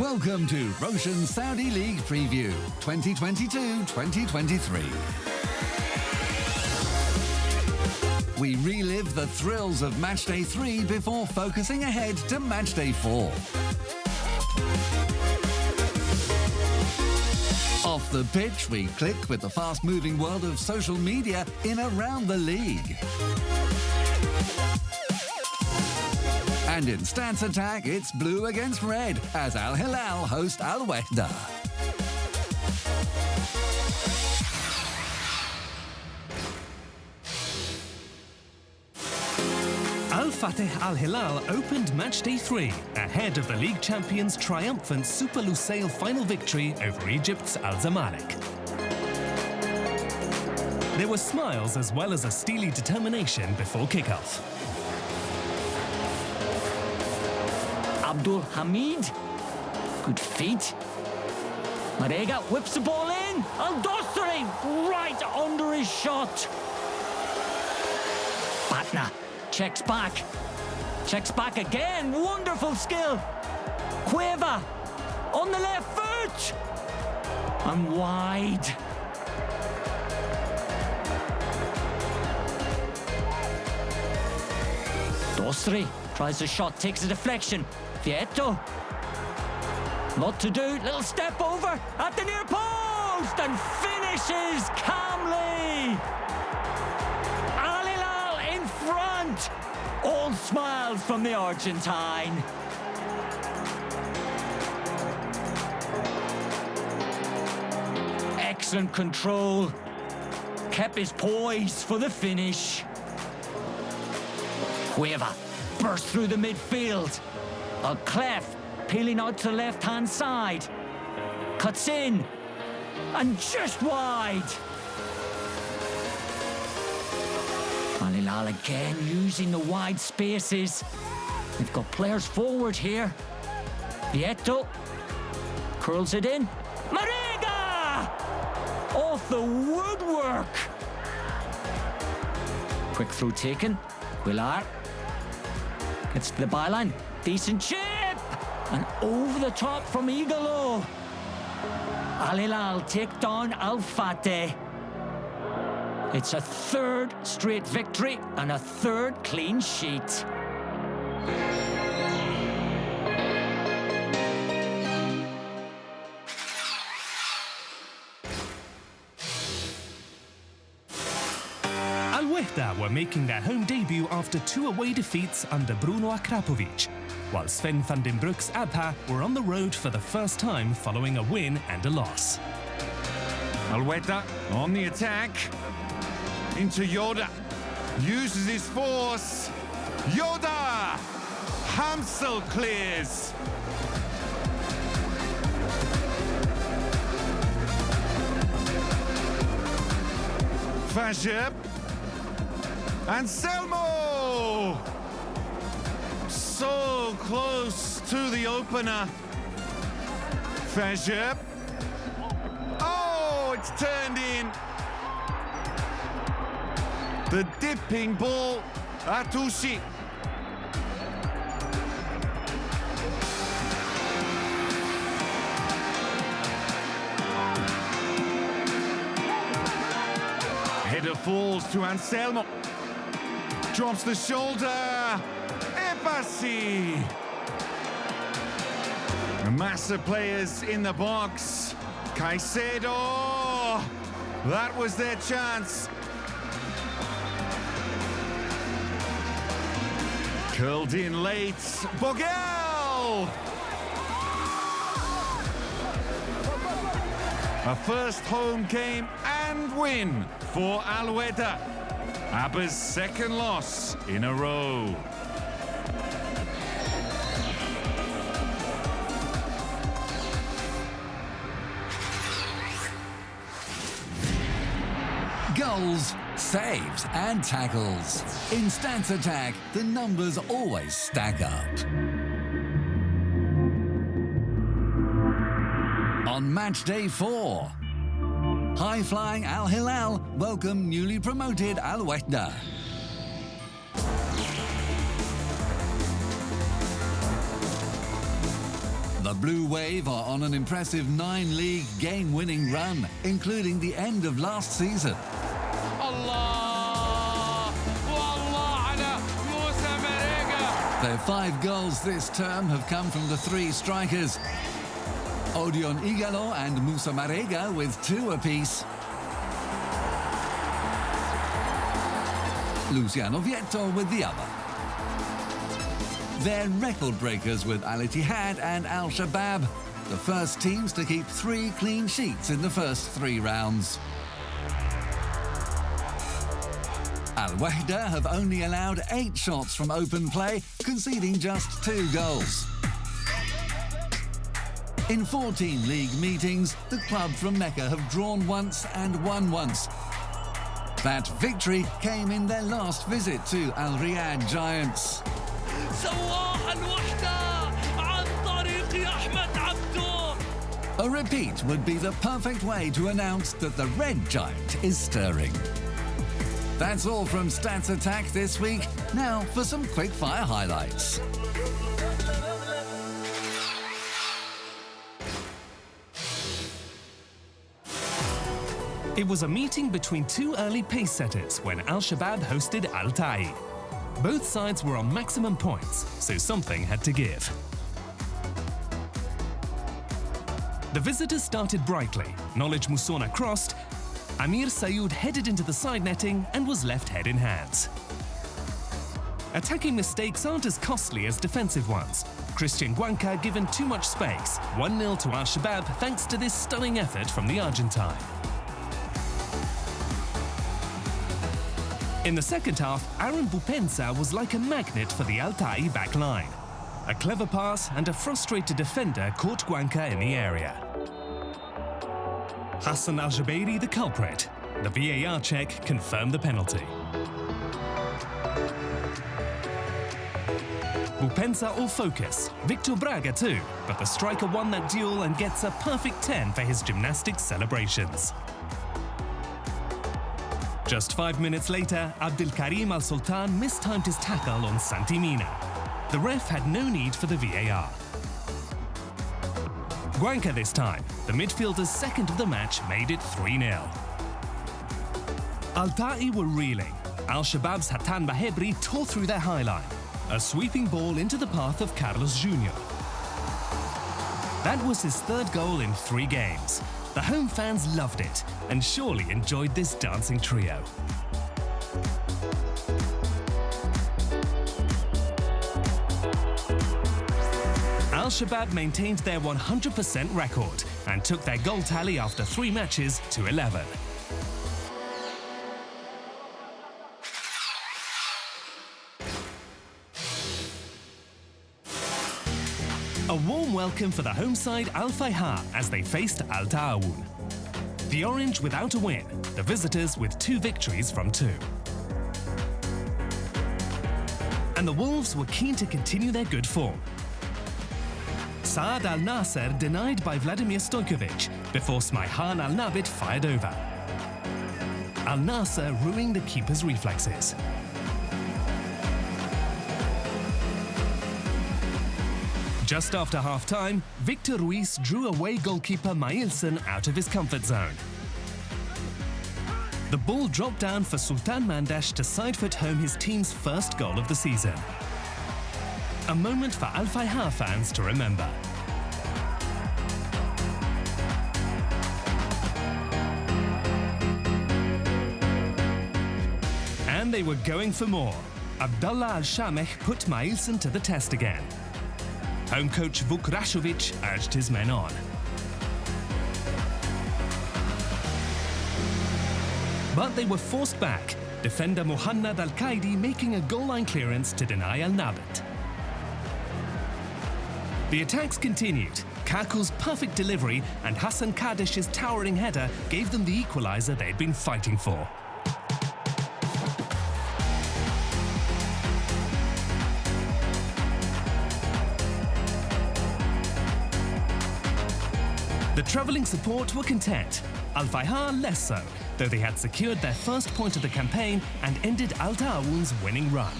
Welcome to Roshn Saudi League Preview 2022-2023. We relive the thrills of Matchday 3 before focusing ahead to Matchday 4. Off the pitch, we click with the fast-moving world of social media in around the league. And in stance attack, it's blue against red as Al Hilal host Al Wahda. Al Fateh Al Hilal opened Matchday 3 ahead of the league champions' triumphant Super Lusail final victory over Egypt's Al Zamalek. There were smiles as well as a steely determination before kickoff. Abdul Hamid, good feet. Marega whips the ball in. Al Dostari right under his shot. Patna checks back again. Wonderful skill. Cueva on the left foot and wide. Dostri tries a shot, takes a deflection. Vieto. Lot to do. Little step over at the near post and finishes calmly. Al Hilal in front. All smiles from the Argentine. Excellent control. Kept his poise for the finish. Cueva burst through the midfield. Al Clef peeling out to the left-hand side. Cuts in. And just wide. Al Hilal again using the wide spaces. They've got players forward here. Vieto curls it in. Marega! Off the woodwork. Quick through taken. Quillar gets to the byline. Decent chip! And over the top from Igalo. Al Hilal take down Al Fateh. It's a third straight victory and a third clean sheet. Al Wahda were making their home debut after 2 away defeats under Bruno Akrapovic, while Sven van den Broek's ABHA were on the road for the first time following a win and a loss. Al Wahda on the attack. Into Yoda. Uses his force. Yoda! Hamsel clears. Fajib. Anselmo! So close to the opener. Fajib. Oh, it's turned in. The dipping ball, Atushi. Header falls to Anselmo. Drops the shoulder. Epasi. A mass of players in the box. Caicedo. That was their chance. Curled in late. Bogel! A first home game and win for Al Wahda. ABBA's second loss in a row. Goals, saves and tackles. In stance attack, the numbers always stack up. On match day 4, high-flying Al Hilal welcome newly promoted Al Wahda. The Blue Wave are on an impressive 9-league game-winning run, including the end of last season. Their 5 goals this term have come from the 3 strikers. Odion Igalo and Musa Marega with 2 apiece. Luciano Vietto with the other. They're record breakers with Al Ittihad and Al Shabab, the first teams to keep 3 clean sheets in the first 3 rounds. Al Wahda have only allowed 8 shots from open play, conceding just 2 goals. In 14 league meetings, the club from Mecca have drawn once and won once. That victory came in their last visit to Al Riyadh Giants. A repeat would be the perfect way to announce that the Red Giant is stirring. That's all from Stats Attack this week. Now for some quick-fire highlights. It was a meeting between 2 early pace setters when Al Shabab hosted Al Ta'i. Both sides were on maximum points, so something had to give. The visitors started brightly. Knowledge Musona crossed. Amir Sayoud headed into the side netting and was left head in hands. Attacking mistakes aren't as costly as defensive ones. Christian Guanca given too much space. 1-0 to Al Shabab thanks to this stunning effort from the Argentine. In the second half, Aaron Bupensa was like a magnet for the Al Ta'i back line. A clever pass and a frustrated defender caught Guanca in the area. Hassan Al-Jabeiri the culprit. The VAR check confirmed the penalty. Bupensa all focus, Victor Braga too, but the striker won that duel and gets a perfect 10 for his gymnastics celebrations. Just 5 minutes later, Abdelkarim Al-Sultan mistimed his tackle on Santimina. The ref had no need for the VAR. Guanca this time, the midfielder's second of the match made it 3-0. Al Ta'i were reeling. Al Shabab's Hatan Bahebri tore through their high line. A sweeping ball into the path of Carlos Jr. That was his 3rd goal in 3 games. The home fans loved it and surely enjoyed this dancing trio. Al Shabab maintained their 100% record and took their goal tally after 3 matches to 11. A warm welcome for the home side Al Fayha as they faced Al Ta'awun. The Orange without a win, the visitors with 2 victories from 2. And the Wolves were keen to continue their good form. Saad Al Nasser denied by Vladimir Stojkovic before Smayhan Al Nabit fired over. Al Nasser ruining the keeper's reflexes. Just after half-time, Victor Ruiz drew away goalkeeper Mailson out of his comfort zone. The ball dropped down for Sultan Mandash to side-foot home his team's first goal of the season. A moment for Al Fayha fans to remember. And they were going for more. Abdullah Al-Shameh put Mailson to the test again. Home coach Vuk Rashovic urged his men on. But they were forced back, defender Muhannad Al-Qaidi making a goal line clearance to deny Al-Nabit. The attacks continued. Kaku's perfect delivery and Hassan Kadish's towering header gave them the equaliser they'd been fighting for. The travelling support were content. Al Fayha less so, though they had secured their first point of the campaign and ended Al Ta'awun's winning run.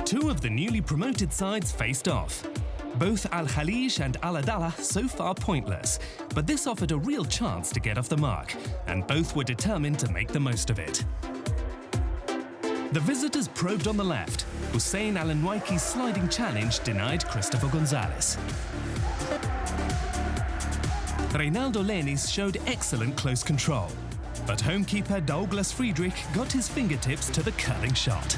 Two of the newly promoted sides faced off. Both Al Khalij and Al Adala so far pointless, but this offered a real chance to get off the mark, and both were determined to make the most of it. The visitors probed on the left. Hussein Al Nwaiki's sliding challenge denied Christopher Gonzalez. Reinaldo Lenis showed excellent close control, but homekeeper Douglas Friedrich got his fingertips to the curling shot.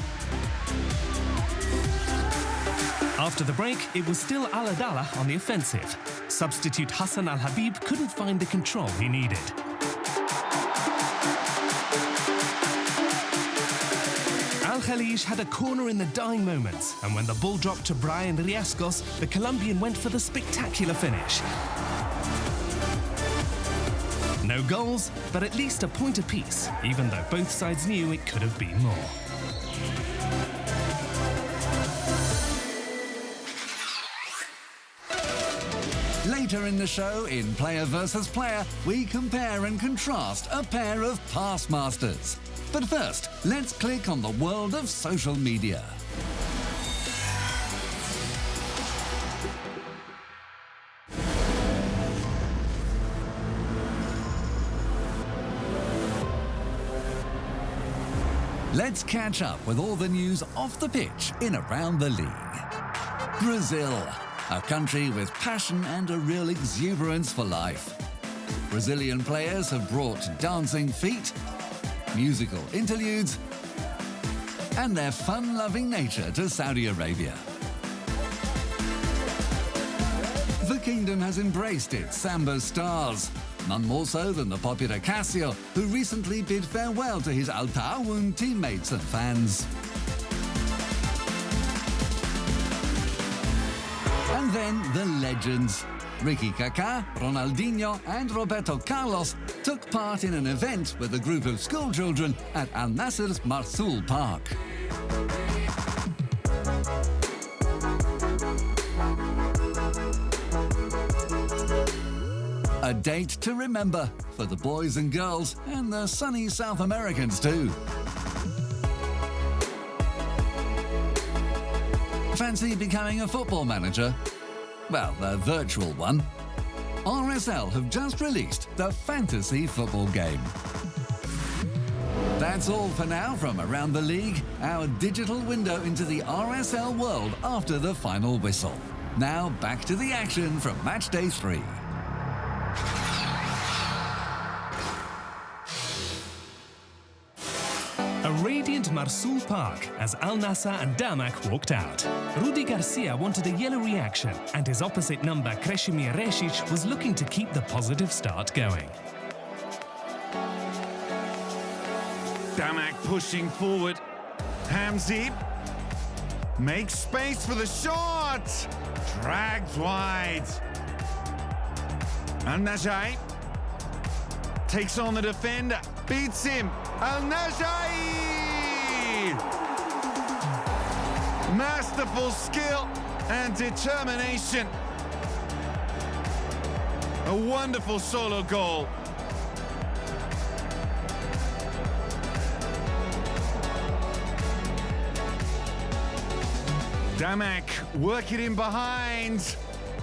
After the break, it was still Al Adala on the offensive. Substitute Hassan Al Habib couldn't find the control he needed. Al Khalij had a corner in the dying moments, and when the ball dropped to Brian Riascos, the Colombian went for the spectacular finish. No goals, but at least a point apiece, even though both sides knew it could have been more. Later in the show, in Player versus Player, we compare and contrast a pair of pass masters. But first, let's click on the world of social media. Let's catch up with all the news off the pitch in around the league. Brazil, a country with passion and a real exuberance for life. Brazilian players have brought dancing feet, musical interludes, and their fun-loving nature to Saudi Arabia. The kingdom has embraced its samba stars, none more so than the popular Cássio, who recently bid farewell to his Al Ta'awun teammates and fans. And then the legends. Ricky Kaká, Ronaldinho and Roberto Carlos took part in an event with a group of schoolchildren at Al Nassr's Marsoul Park. A date to remember for the boys and girls and the sunny South Americans too. Fancy becoming a football manager? Well, a virtual one. RSL have just released the fantasy football game. That's all for now from around the league, our digital window into the RSL world after the final whistle. Now back to the action from match day 3. A radiant Marsoul Park as Al Nassr and Damak walked out. Rudi Garcia wanted a yellow reaction, and his opposite number Krešimir Rešić was looking to keep the positive start going. Damak pushing forward. Hamzi makes space for the shot. Dragged wide. Al-Najai takes on the defender. Beats him. Al-Najai! Masterful skill and determination. A wonderful solo goal. Damak working in behind.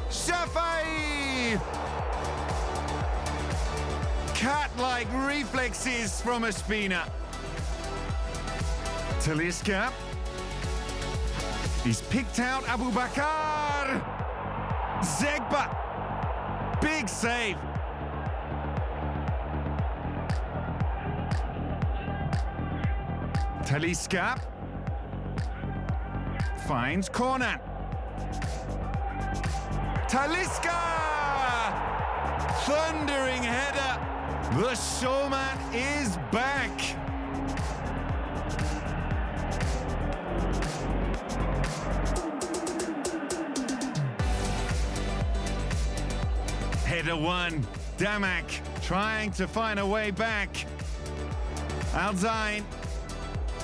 Shafai! Cat-like reflexes from Ospina. Talisca. He's picked out Abu Bakar. Zegba. Big save. Talisca. Finds corner. Talisca! Thundering header. The showman is back. Header one. Damak trying to find a way back. Alzain.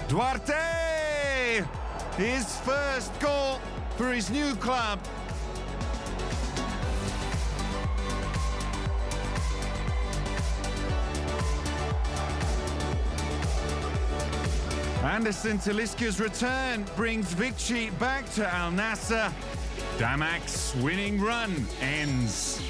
Duarte! His first goal for his new club. Anderson Talisca's return brings victory back to Al Nassr. Damak's winning run ends.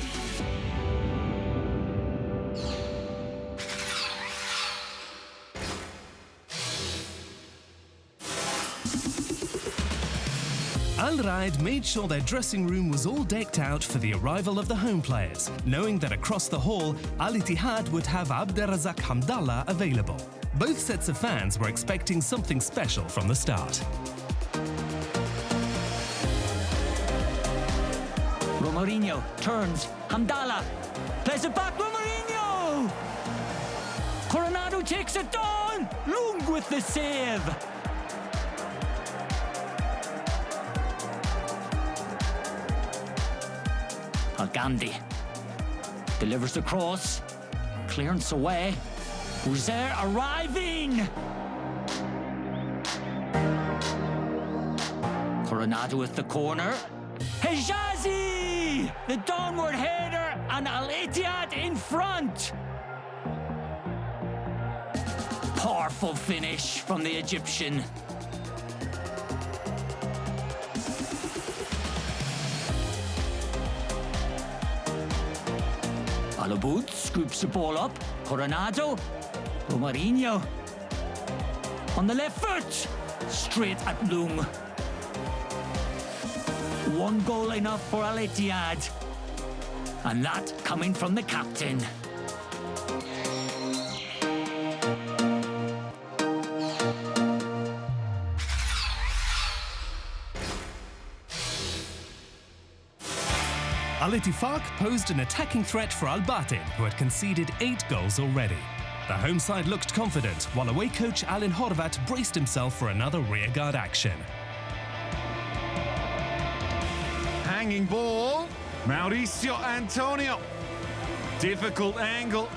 Al Raed made sure their dressing room was all decked out for the arrival of the home players, knowing that across the hall, Al Ittihad would have Abderrazak Hamdallah available. Both sets of fans were expecting something special from the start. Romarinho turns, Hamdallah plays it back, Romarinho! Coronado takes it down, Lung with the save. Gandhi delivers the cross, clearance away. Who's there arriving? Coronado with the corner. Hijazi! The downward header and Al Ittihad in front. Powerful finish from the Egyptian. Alaboud scoops the ball up. Coronado. Romarinho. On the left foot. Straight at Lung. One goal enough for Al Ittihad. And that coming from the captain. Al Ittifaq posed an attacking threat for Al Batin, who had conceded 8 goals already. The home side looked confident, while away coach Alin Horvat braced himself for another rearguard action. Hanging ball, Mauricio Antonio. Difficult angle.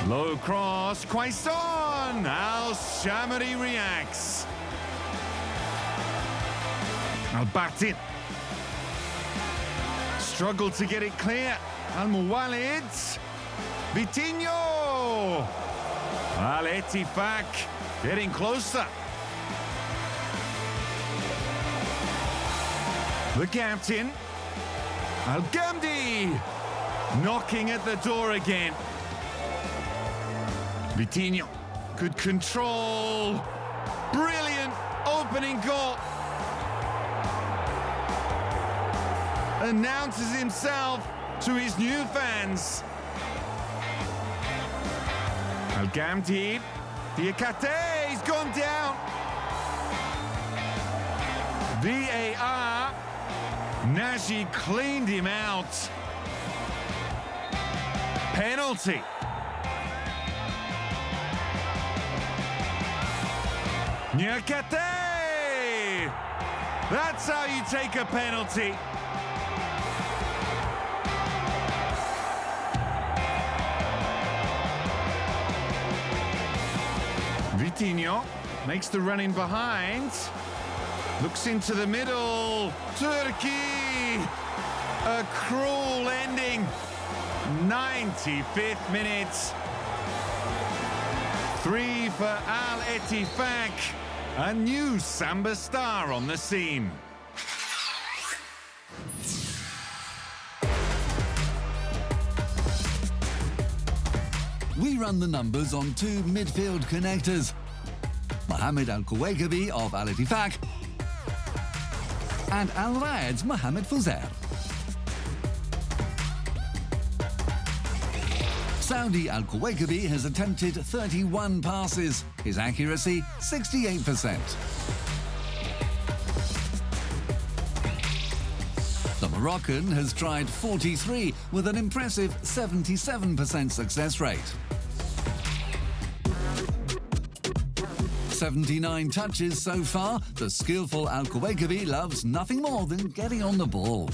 Low cross, Quaison. Al Shamari reacts. Al Batin. Struggled to get it clear. Al Muwalid. Vitinho. Al Ittifaq getting closer. The captain, Al Ghamdi, knocking at the door again. Vitinho, good control. Brilliant opening goal. Announces himself to his new fans. Al Ghamdi, Diakate, he's gone down. VAR. Naji cleaned him out. Penalty. Nyakate! That's how you take a penalty. Vitinho makes the run in behind. Looks into the middle. Turkey! A cruel ending. 95th minute. 3 for Al Ittifaq. A new Samba star on the scene. We run the numbers on 2 midfield connectors. Mohamed Al-Kuwaikabi of Al Ittifaq and Al Raed's Mohamed Fouzer. Saudi Al-Kuwaikabi has attempted 31 passes, his accuracy 68%. The Moroccan has tried 43 with an impressive 77% success rate. 79 touches so far, the skillful Al-Kuwaikabi loves nothing more than getting on the ball.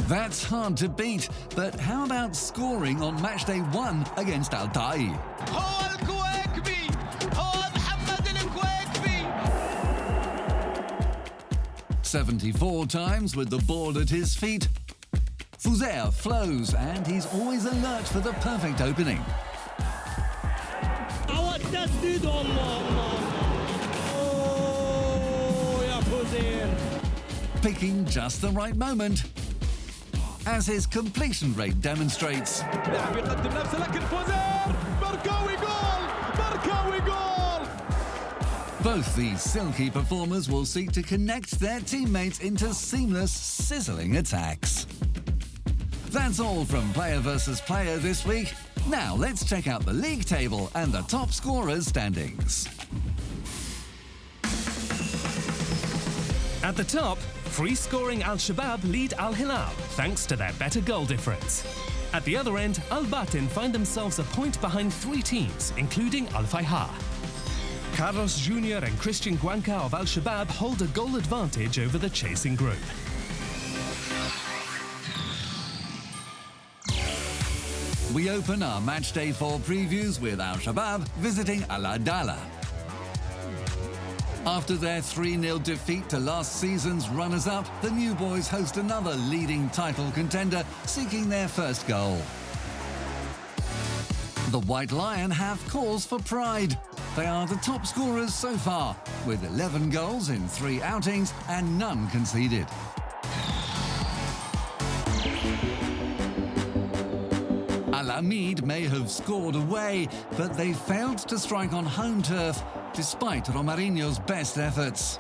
That's hard to beat, but how about scoring on matchday 1 against Al-Tai? 74 times with the ball at his feet, Fouzer flows and he's always alert for the perfect opening. Picking just the right moment, as his completion rate demonstrates. Both these silky performers will seek to connect their teammates into seamless, sizzling attacks. That's all from Player versus Player this week. Now let's check out the league table and the top scorers standings. At the top, free-scoring Al Shabab lead Al Hilal thanks to their better goal difference. At the other end, Al Batin find themselves a point behind 3 teams, including Al Fayha. Carlos Jr. and Christian Guanca of Al Shabab hold a goal advantage over the chasing group. We open our Matchday 4 previews with Al Shabab visiting Al Adala. After their 3-0 defeat to last season's runners-up, the new boys host another leading title contender seeking their first goal. The White Lion have cause for pride. They are the top scorers so far, with 11 goals in 3 outings and none conceded. Al Amid may have scored away, but they failed to strike on home turf, despite Romarinho's best efforts.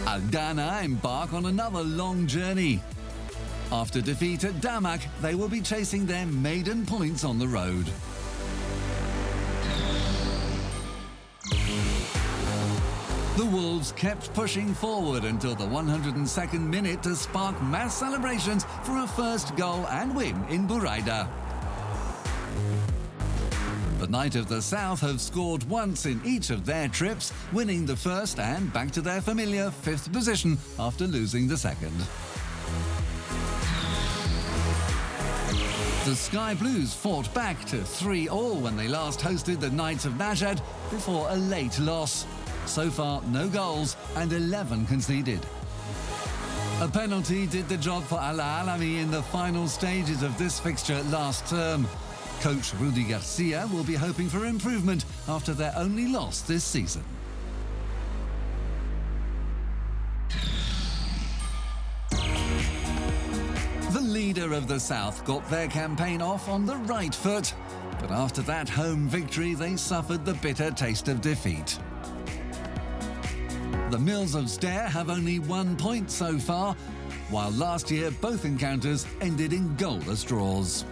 Al Dana embark on another long journey. After defeat at Damak, they will be chasing their maiden points on the road. The Wolves kept pushing forward until the 102nd minute to spark mass celebrations for a first goal and win in Buraida. The Knight of the South have scored once in each of their trips, winning the first and back to their familiar 5th position after losing the second. The Sky Blues fought back to 3-3 when they last hosted the Knights of Najad before a late loss. So far, no goals and 11 conceded. A penalty did the job for Al Alami in the final stages of this fixture last term. Coach Rudy Garcia will be hoping for improvement after their only loss this season. The leader of the South got their campaign off on the right foot, but after that home victory they suffered the bitter taste of defeat. The Mills of Stair have only 1 point so far, while last year both encounters ended in goalless draws.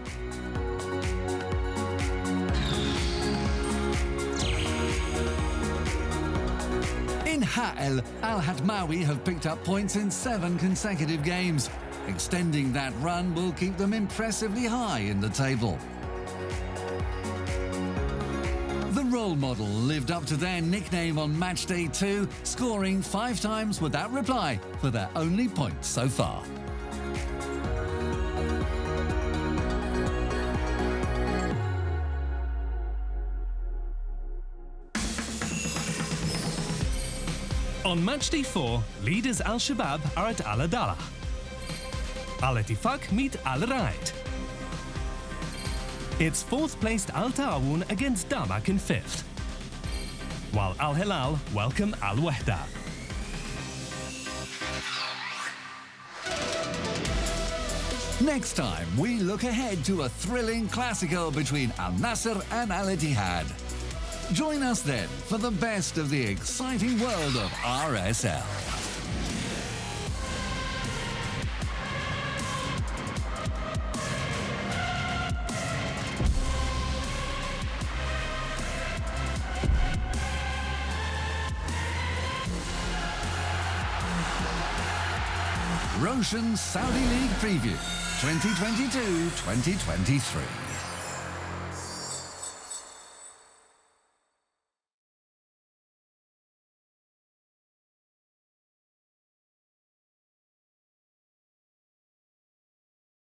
In Ha'el, Al Hatmawi have picked up points in 7 consecutive games. Extending that run will keep them impressively high in the table. The role model lived up to their nickname on Matchday 2, scoring 5 times without reply for their only point so far. On Matchday 4, leaders Al Shabab are at Al Adala. Al Ettifaq meet Al Raid. It's 4th placed Al Ta'awun against Damak in 5th, while Al Hilal welcome Al Wahda. Next time, we look ahead to a thrilling Clasico between Al Nasser and Al Ittihad. Join us then for the best of the exciting world of RSL. Roshn Saudi League Preview 2022-2023.